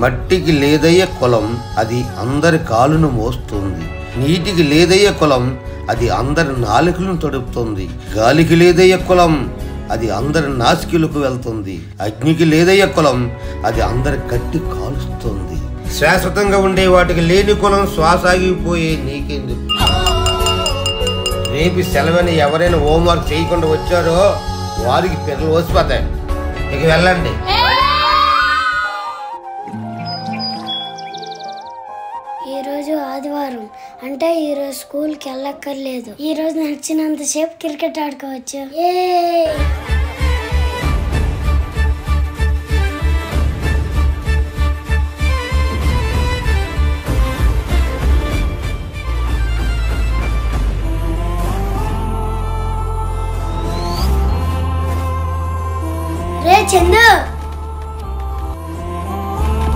మట్టికి లేదయ్య కులం, అది అందరి కాలును మోస్తుంది. నీటికి లేదయ్య కులం, అది అందరి నాలుకలను తడుపుతుంది. గాలికి లేదయ్య కులం, అది అందరి నాసికలకు వెళ్తుంది. అగ్నికి లేదయ్య కులం, అది అందరి కట్టి కాలుస్తుంది. శాశ్వతంగా ఉండే వాటికి లేని కులం శ్వాస ఆగిపోయే నీకెందుకు? రేపు సెలవని ఎవరైనా హోంవర్క్ చేయకుండా వచ్చారో వారికి పిల్లలు వసిపోతాయి. ఇక వెళ్ళండి. ఈరోజు ఆదివారం అంటే ఈరోజు స్కూల్కి వెళ్ళక్కర్లేదు. ఈరోజు నచ్చినంతసేపు క్రికెట్ ఆడుకోవచ్చు.